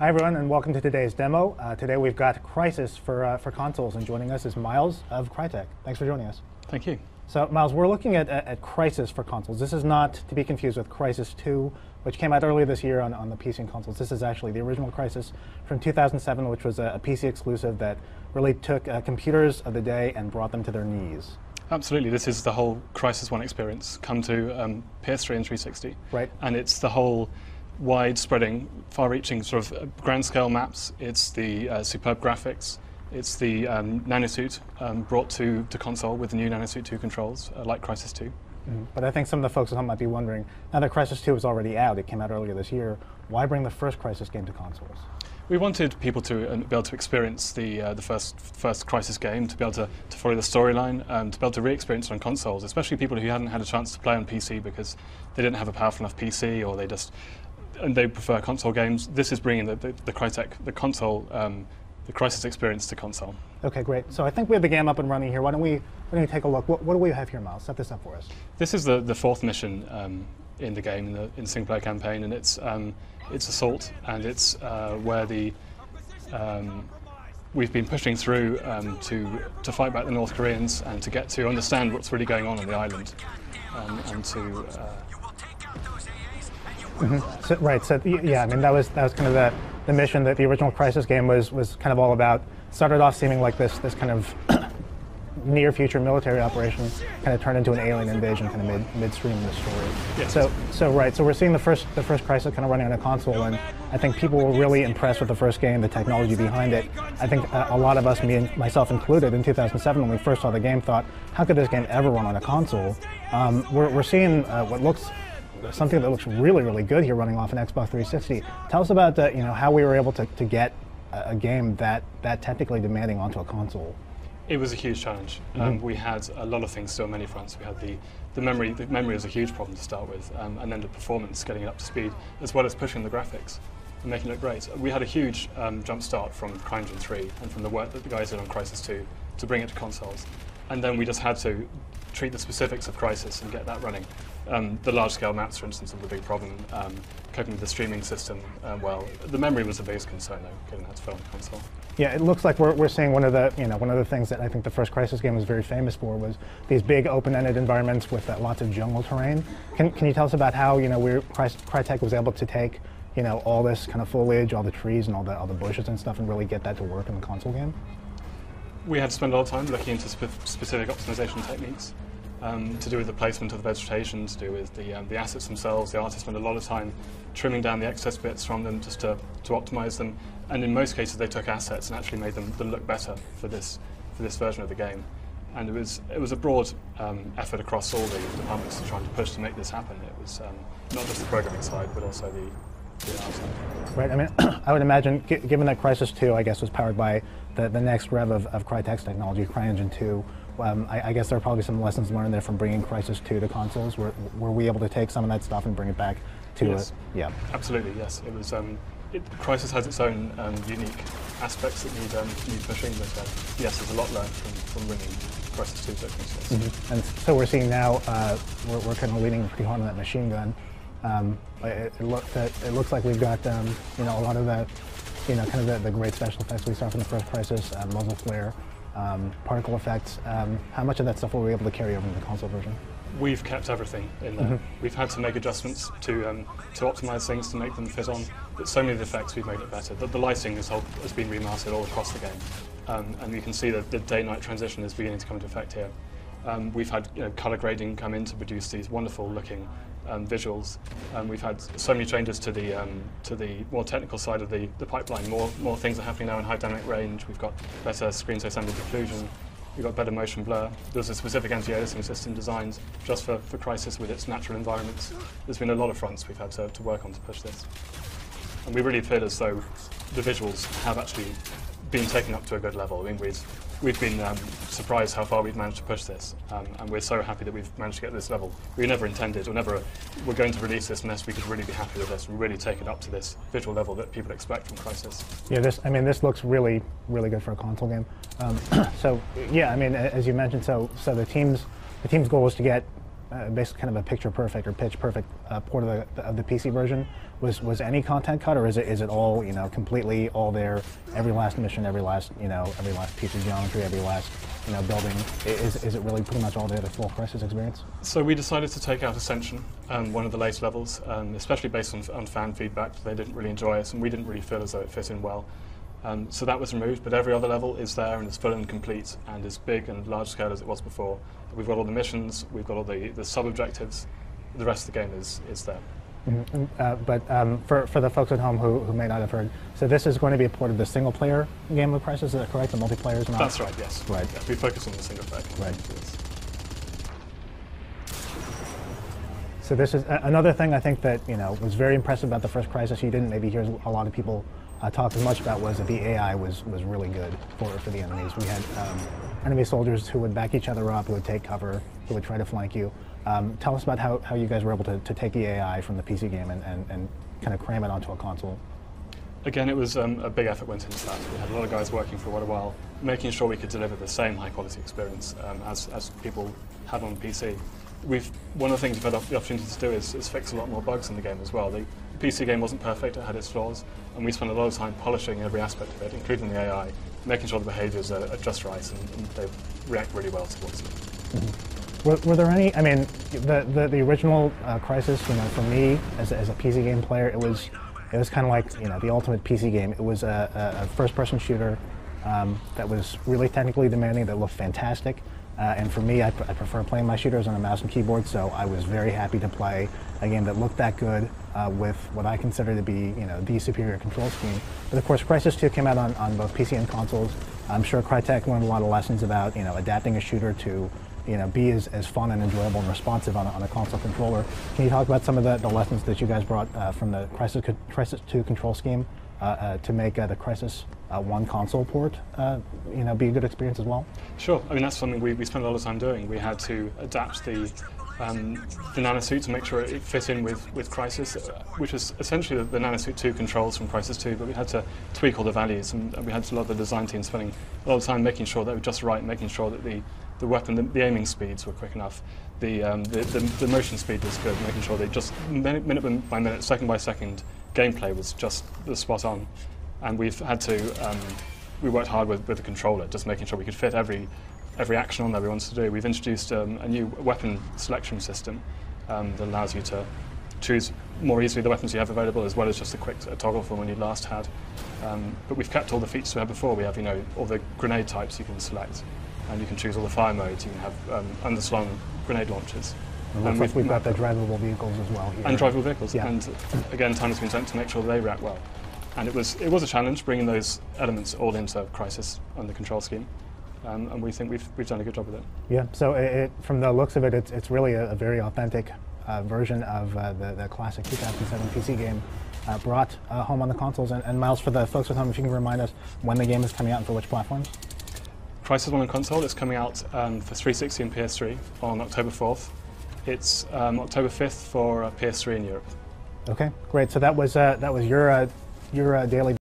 Hi everyone, and welcome to today's demo. Today we've got Crysis for consoles, and joining us is Miles of Crytek. Thanks for joining us. Thank you. So Miles, we're looking at Crysis for consoles. This is not to be confused with Crysis 2, which came out earlier this year on the PC and consoles. This is actually the original Crysis from 2007, which was a PC exclusive that really took computers of the day and brought them to their knees. Absolutely. This is the whole Crysis 1 experience come to PS3 and 360. Right. And it's the whole wide-spreading, far-reaching sort of grand-scale maps. It's the superb graphics. It's the nanosuit brought to console with the new nanosuit 2 controls, like Crysis 2. But I think some of the folks at home might be wondering, now that Crysis 2 is already out, it came out earlier this year, why bring the first Crysis game to consoles? We wanted people to be able to experience the first Crysis game, to be able to follow the storyline, to be able to re-experience it on consoles, especially people who hadn't had a chance to play on PC because they didn't have a powerful enough PC, or they prefer console games. This is bringing the Crytek, the console, the Crysis experience to console. Okay, great. So I think we have the game up and running here. Why don't we take a look? What do we have here, Miles? Set this up for us. This is the fourth mission in the game, in the single-player campaign, and it's Assault, and it's where we've been pushing through to fight back the North Koreans and to get to understand what's really going on the island, and to. So, right. So yeah, I mean that was kind of the mission that the original Crysis game was kind of all about. Started off seeming like this kind of near future military operation, kind of turned into an alien invasion kind of midstream in the story. Yes. So we're seeing the first Crysis kind of running on a console, and I think people were really impressed with the first game, the technology behind it. I think a lot of us, myself included, in 2007 when we first saw the game, thought, how could this game ever run on a console? We're seeing something that looks really, really good here running off an Xbox 360. Tell us about how we were able to get a game that technically demanding onto a console. It was a huge challenge. We had a lot of things to do on many fronts. We had the memory. The memory was a huge problem to start with, and then the performance, getting it up to speed, as well as pushing the graphics and making it look great. We had a huge jump start from CryEngine 3 and from the work that the guys did on Crysis 2 to bring it to consoles. And then we just had to treat the specifics of Crysis and get that running. The large-scale maps, for instance, were the big problem. Coping with the streaming system, well, the memory was the biggest concern, though, getting that to fit on the console. Yeah, it looks like we're seeing one of the things that I think the first Crysis game was very famous for was these big open-ended environments with lots of jungle terrain. Can you tell us about how Crytek was able to take all this kind of foliage, all the trees, and all the bushes and stuff, and really get that to work in the console game? We had to spend a lot of time looking into specific optimization techniques. To do with the placement of the vegetation, to do with the assets themselves. The artists spent a lot of time trimming down the excess bits from them just to optimize them. And in most cases, they took assets and actually made them look better for this version of the game. And it was a broad effort across all the departments to try to push to make this happen. It was not just the programming side, but also the art side. Right. I mean, I would imagine, given that Crysis 2, I guess, was powered by the next rev of Crytek's technology, CryEngine 2. I guess there are probably some lessons learned there from bringing Crysis 2 to consoles. Were we able to take some of that stuff and bring it back to yes. Yeah. Absolutely, yes. It was. Crysis has its own unique aspects that need pushing, but yes, there's a lot learned from bringing Crysis 2 to consoles. And so we're seeing now we're kind of leaning pretty hard on that machine gun. It looks like we've got a lot of the kind of the great special effects we saw from the first Crysis, muzzle flare. Particle effects. How much of that stuff were we able to carry over into the console version? We've kept everything in there. We've had to make adjustments to optimize things to make them fit on. But so many of the effects we've made it better. The lighting has been remastered all across the game, and you can see that the day-night transition is beginning to come into effect here. We've had color grading come in to produce these wonderful-looking visuals. We've had so many changes to the more technical side of the pipeline. More things are happening now in high dynamic range. We've got better screen-to-assembly occlusion. We've got better motion blur. There's a specific anti-aliasing system designed just for Crysis with its natural environments. There's been a lot of fronts we've had to work on to push this. And we really feel as though the visuals have actually been taken up to a good level. I mean, we've been surprised how far we've managed to push this, and we're so happy that we've managed to get to this level. We never intended, or we're going to release this unless we could really be happy with this and really take it up to this visual level that people expect from Crysis. Yeah, this looks really, really good for a console game. So yeah, I mean, as you mentioned, so the team's goal was to get basically kind of a picture perfect or pitch perfect port of the PC version. Was any content cut, or is it all completely all there? Every last mission, every last piece of geometry, every last building. Is it really pretty much all there, the full Crysis experience? So we decided to take out Ascension, one of the later levels, especially based on fan feedback. They didn't really enjoy it, and we didn't really feel as though it fit in well. So that was removed, but every other level is there and is full and complete and as big and large scale as it was before. We've got all the missions, we've got all the sub-objectives. The rest of the game is there. Mm-hmm. But for the folks at home who may not have heard, so this is going to be a port of the single-player game of Crysis, is that correct? The multiplayer is not? That's right, yes. Right. Yeah, we focus on the single-player. Right. Yes. So this is another thing I think that was very impressive about the first Crysis. You didn't maybe hear a lot of people talk as much about, was that the AI was really good for the enemies. We had enemy soldiers who would back each other up, who would take cover, who would try to flank you. Tell us about how you guys were able to take the AI from the PC game and kind of cram it onto a console. Again, it was a big effort went into that. We had a lot of guys working for quite a while, making sure we could deliver the same high-quality experience as people had on PC. One of the things we've had the opportunity to do is fix a lot more bugs in the game as well. The PC game wasn't perfect, it had its flaws, and we spent a lot of time polishing every aspect of it, including the AI, making sure the behaviours are just right and they react really well towards it. Mm-hmm. Were there any, I mean, the original Crysis, for me as a PC game player, it was kind of like the ultimate PC game. It was a first-person shooter that was really technically demanding, that looked fantastic. And for me, I prefer playing my shooters on a mouse and keyboard, so I was very happy to play a game that looked that good with what I consider to be, the superior control scheme. But of course, Crysis 2 came out on both PC and consoles. I'm sure Crytek learned a lot of lessons about, adapting a shooter to, be as fun and enjoyable and responsive on a console controller. Can you talk about some of the lessons that you guys brought from the Crysis 2 control scheme to make the Crysis 1 console port, be a good experience as well? Sure. I mean, that's something we spent a lot of time doing. We had to adapt the nanosuit to make sure it fit in with Crysis, which was essentially the nanosuit 2 controls from Crysis 2, but we had to tweak all the values, and we had a lot of the design team spending a lot of time making sure they were just right, making sure that the weapon, the aiming speeds were quick enough, the motion speed was good, making sure they just minute by minute, second by second gameplay was just spot on. And we've had to, we worked hard with the controller, just making sure we could fit every action on there we wanted to do. We've introduced a new weapon selection system that allows you to choose more easily the weapons you have available, as well as just a quick toggle from when you last had. But we've kept all the features we had before. We have, all the grenade types you can select, and you can choose all the fire modes. You can have underslung grenade launchers. And we've got the drivable vehicles as well here. And drivable vehicles, yeah. And again, time has been spent to make sure that they react well. And it was a challenge bringing those elements all into Crysis and the control scheme, and we think we've done a good job with it. Yeah. So from the looks of it, it's really a very authentic version of the classic 2007 PC game brought home on the consoles. And Miles, for the folks at home, if you can remind us when the game is coming out and for which platforms? Crysis 1 on console is coming out for 360 and PS3 on October 4th. It's October 5th for PS3 in Europe. Okay, great. So that was your daily